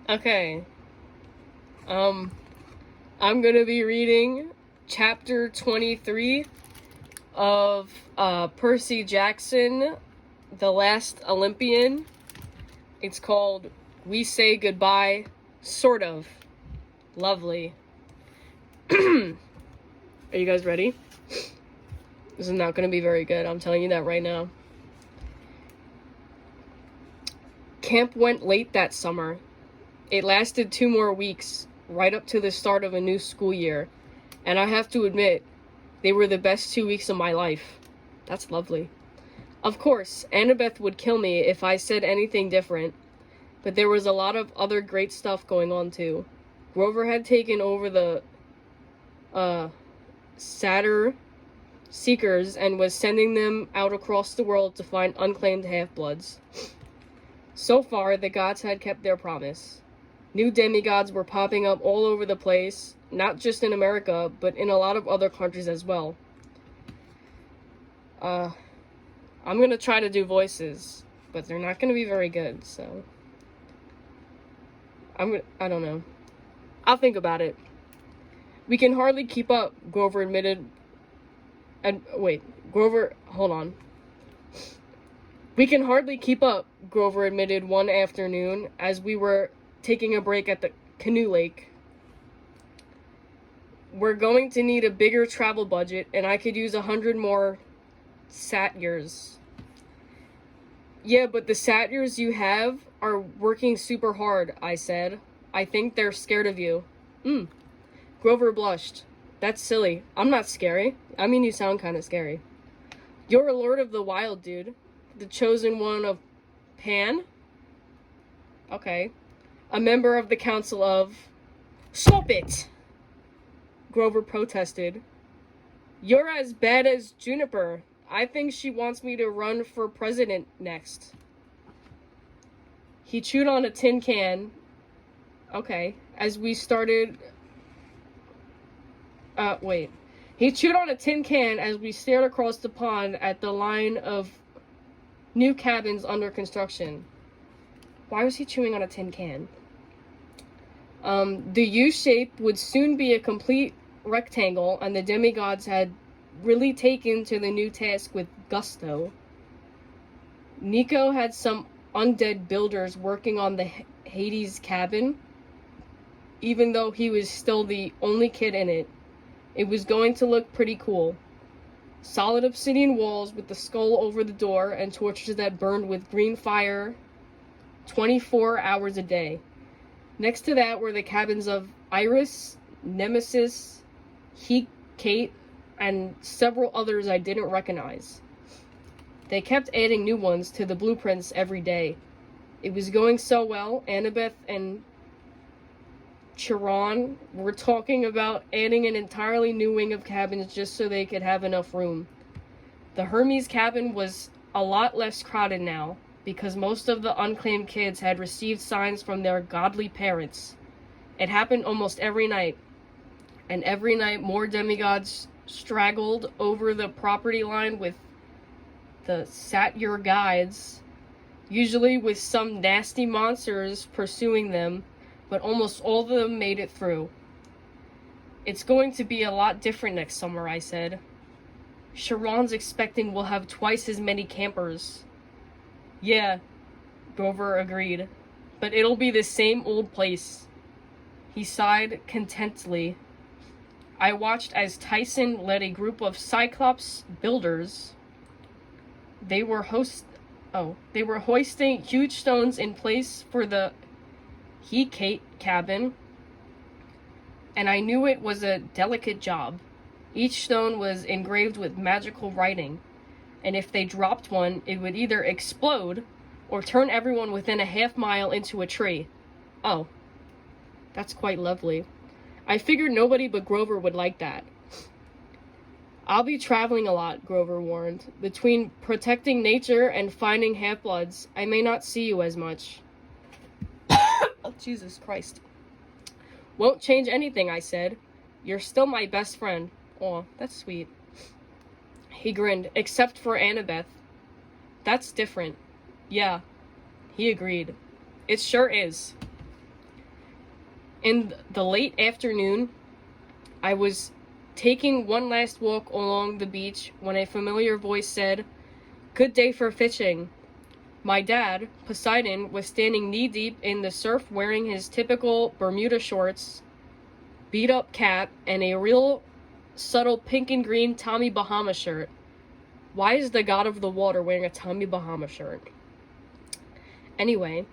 Okay. I'm gonna be reading chapter 23 of Percy Jackson, The Last Olympian. It's called We Say Goodbye, Sort of. Lovely. Are you guys ready? This is not gonna be very good, I'm telling you that right now. Camp went late that summer. It lasted 2 more weeks, right up to the start of a new school year. And I have to admit, they were the best 2 weeks of my life. That's lovely. Of course, Annabeth would kill me if I said anything different, but there was a lot of other great stuff going on too. Grover had taken over the Satyr Seekers and was sending them out across the world to find unclaimed half-bloods. So far, the gods had kept their promise. New demigods were popping up all over the place, not just in America, but in a lot of other countries as well. I'm gonna try to do voices, but they're not gonna be very good, so... I don't know. I'll think about it. We can hardly keep up, Grover admitted... hold on. We can hardly keep up, Grover admitted one afternoon as we were taking a break at the canoe lake. We're going to need a bigger travel budget, and I could use 100 more satyrs. Yeah, but the satyrs you have are working super hard, I said. I think they're scared of you. Grover blushed. That's silly. I'm not scary. I mean, you sound kind of scary. You're a Lord of the Wild, dude. The chosen one of Pan? Okay. A member of the Council of... Stop it! Grover protested. You're as bad as Juniper. I think she wants me to run for president next. He chewed on a tin can. Okay. As we started... He chewed on a tin can as we stared across the pond at the line of new cabins under construction. Why was he chewing on a tin can? The U-shape would soon be a complete rectangle, and the demigods had really taken to the new task with gusto. Nico had some undead builders working on the Hades cabin, even though he was still the only kid in it. It was going to look pretty cool. Solid obsidian walls with the skull over the door and torches that burned with green fire 24 hours a day. Next to that were the cabins of Iris, Nemesis, Kate, and several others I didn't recognize. They kept adding new ones to the blueprints every day. It was going so well, Annabeth and Chiron were talking about adding an entirely new wing of cabins just so they could have enough room. The Hermes cabin was a lot less crowded now, because most of the unclaimed kids had received signs from their godly parents. It happened almost every night, and every night more demigods straggled over the property line with the satyr guides, usually with some nasty monsters pursuing them, but almost all of them made it through. It's going to be a lot different next summer, I said. Sharon's expecting we'll have twice as many campers. Yeah, Grover agreed, but it'll be the same old place. He sighed contentedly. I watched as Tyson led a group of Cyclops builders. They were hoisting huge stones in place for the Kate cabin, and I knew it was a delicate job. Each stone was engraved with magical writing, and if they dropped one, it would either explode or turn everyone within a half-mile into a tree. Oh, that's quite lovely. I figured nobody but Grover would like that. I'll be traveling a lot, Grover warned. Between protecting nature and finding half-bloods, I may not see you as much. Oh, Jesus Christ. Won't change anything, I said. You're still my best friend. Aw, that's sweet. He grinned, except for Annabeth. That's different. Yeah, he agreed. It sure is. In the late afternoon, I was taking one last walk along the beach when a familiar voice said, "Good day for fishing." My dad, Poseidon, was standing knee-deep in the surf wearing his typical Bermuda shorts, beat-up cap, and a real subtle pink and green Tommy Bahama shirt. Why is the god of the water wearing a Tommy Bahama shirt? Anyway,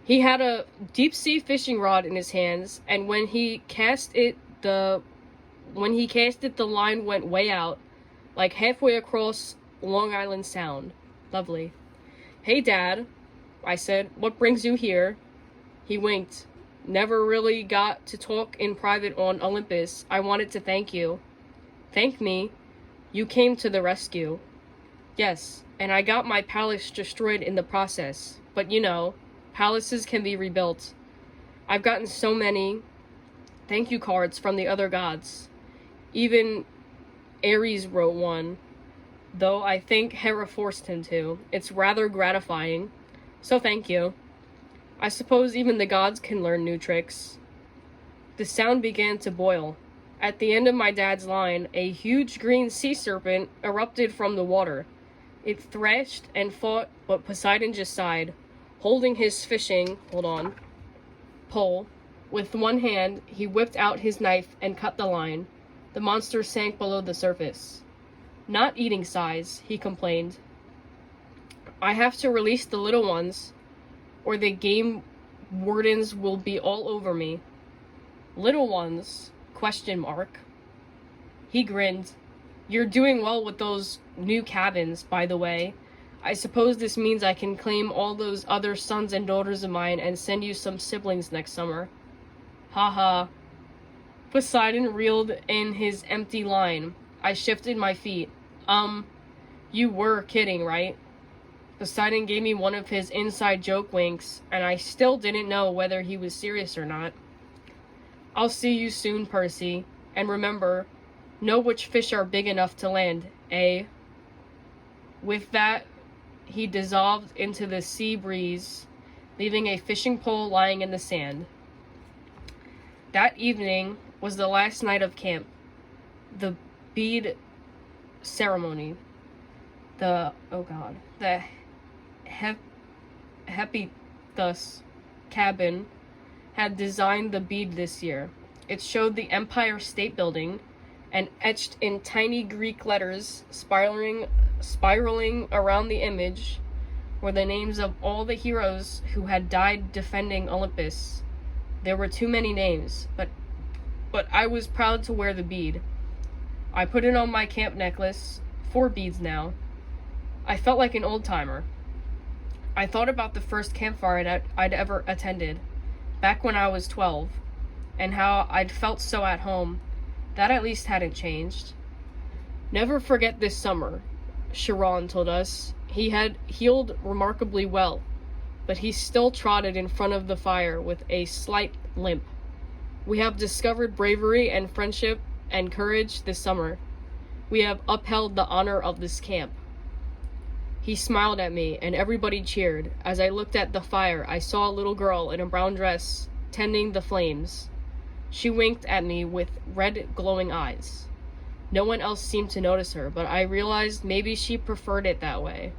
he had a deep-sea fishing rod in his hands, and when he cast it, the line went way out, like halfway across Long Island Sound. Lovely. "Hey, Dad," I said, "what brings you here?" He winked. "Never really got to talk in private on Olympus. I wanted to thank you." "Thank me? You came to the rescue." "Yes, and I got my palace destroyed in the process. But you know, palaces can be rebuilt. I've gotten so many thank you cards from the other gods. Even Ares wrote one, though I think Hera forced him to. It's rather gratifying. So thank you. I suppose even the gods can learn new tricks." The sound began to boil. At the end of my dad's line, a huge green sea serpent erupted from the water. It thrashed and fought, but Poseidon just sighed, holding his fishing pole. With one hand, he whipped out his knife and cut the line. The monster sank below the surface. "Not eating size," he complained. "I have to release the little ones, or the game wardens will be all over me." "Little ones? ? He grinned. "You're doing well with those new cabins, by the way. I suppose this means I can claim all those other sons and daughters of mine and send you some siblings next summer." "Ha ha." Poseidon reeled in his empty line. I shifted my feet. You were kidding, right?" Poseidon gave me one of his inside joke winks, and I still didn't know whether he was serious or not. "I'll see you soon, Percy. And remember, know which fish are big enough to land, eh?" With that, he dissolved into the sea breeze, leaving a fishing pole lying in the sand. That evening was the last night of camp. The bead ceremony. The Hephaestus cabin had designed the bead this year. It showed the Empire State Building, and etched in tiny Greek letters, spiraling around the image, were the names of all the heroes who had died defending Olympus. There were too many names, but I was proud to wear the bead. I put it on my camp necklace, 4 beads now. I felt like an old-timer. I thought about the first campfire I'd ever attended, back when I was 12, and how I'd felt so at home. That at least hadn't changed. "Never forget this summer," Chiron told us. He had healed remarkably well, but he still trotted in front of the fire with a slight limp. "We have discovered bravery and friendship and courage this summer. We have upheld the honor of this camp." He smiled at me, and everybody cheered. As I looked at the fire, I saw a little girl in a brown dress tending the flames. She winked at me with red, glowing eyes. No one else seemed to notice her, but I realized maybe she preferred it that way.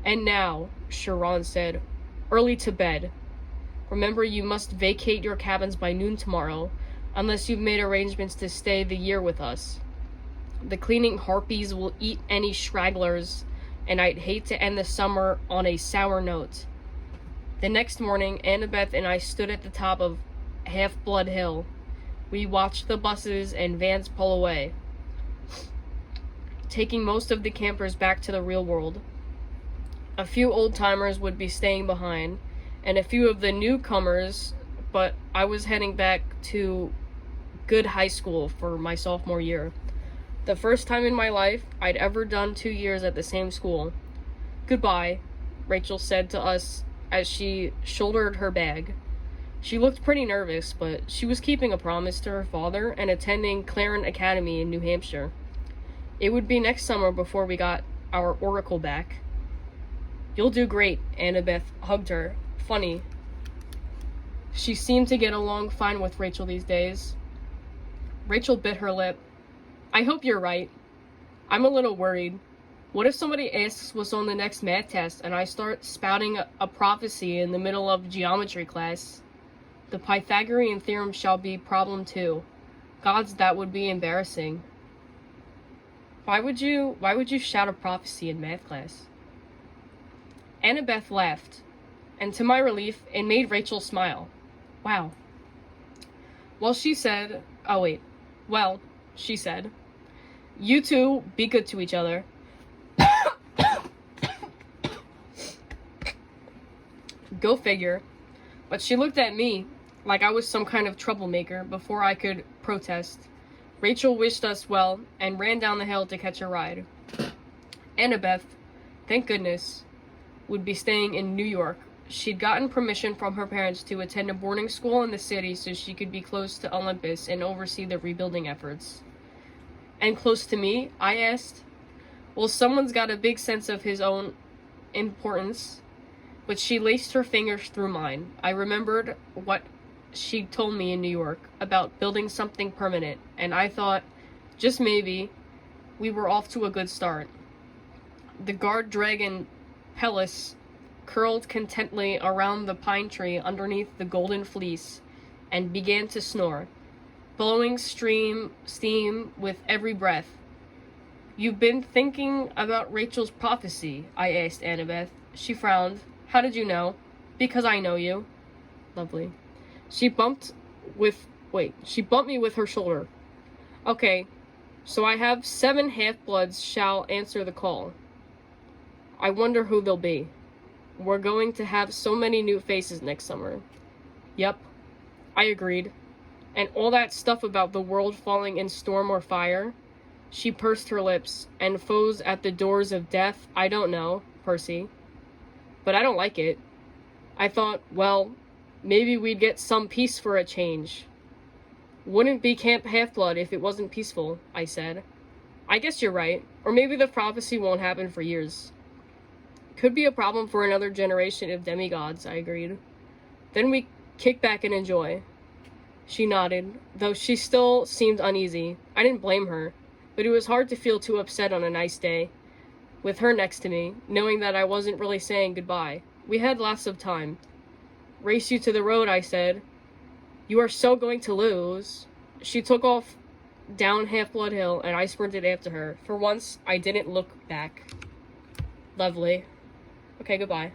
"And now," Chiron said, "early to bed. Remember, you must vacate your cabins by noon tomorrow, unless you've made arrangements to stay the year with us. The cleaning harpies will eat any stragglers, and I'd hate to end the summer on a sour note." The next morning, Annabeth and I stood at the top of Half-Blood Hill. We watched the buses and vans pull away, taking most of the campers back to the real world. A few old-timers would be staying behind, and a few of the newcomers, but I was heading back to good high school for my sophomore year. The first time in my life I'd ever done 2 years at the same school. "Goodbye," Rachel said to us as she shouldered her bag. She looked pretty nervous, but she was keeping a promise to her father and attending Clarence Academy in New Hampshire. It would be next summer before we got our oracle back. "You'll do great," Annabeth hugged her. "Funny. She seemed to get along fine with Rachel these days. Rachel bit her lip. I hope you're right. I'm a little worried. What if somebody asks what's on the next math test and I start spouting a prophecy in the middle of geometry class? The Pythagorean theorem shall be problem 2. Gods, that would be embarrassing. Why would you shout a prophecy in math class? Annabeth laughed, and to my relief, it made Rachel smile. Wow. She said, you two be good to each other. Go figure. But she looked at me like I was some kind of troublemaker before I could protest. Rachel wished us well and ran down the hill to catch a ride. Annabeth, thank goodness, would be staying in New York. She'd gotten permission from her parents to attend a boarding school in the city so she could be close to Olympus and oversee the rebuilding efforts. And close to me? I asked. Well, someone's got a big sense of his own importance. But she laced her fingers through mine. I remembered what she'd told me in New York about building something permanent, and I thought, just maybe, we were off to a good start. The guard dragon Pelus curled contentedly around the pine tree underneath the golden fleece and began to snore, blowing steam with every breath. You've been thinking about Rachel's prophecy? I asked Annabeth. She frowned. How did you know? Because I know you. Lovely. She bumped me with her shoulder. Okay, so I have 7 half-bloods shall answer the call. I wonder who they'll be. We're going to have so many new faces next summer. Yep, I agreed. And all that stuff about the world falling in storm or fire? She pursed her lips. And foes at the doors of death? I don't know, Percy. But I don't like it. I thought, well, maybe we'd get some peace for a change. Wouldn't be Camp Half-Blood if it wasn't peaceful, I said. I guess you're right. Or maybe the prophecy won't happen for years. Could be a problem for another generation of demigods, I agreed. Then we kick back and enjoy. She nodded, though she still seemed uneasy. I didn't blame her, but it was hard to feel too upset on a nice day, with her next to me, knowing that I wasn't really saying goodbye. We had lots of time. Race you to the road, I said. You are so going to lose. She took off down Half-Blood Hill, and I sprinted after her. For once, I didn't look back. Lovely. Okay, goodbye.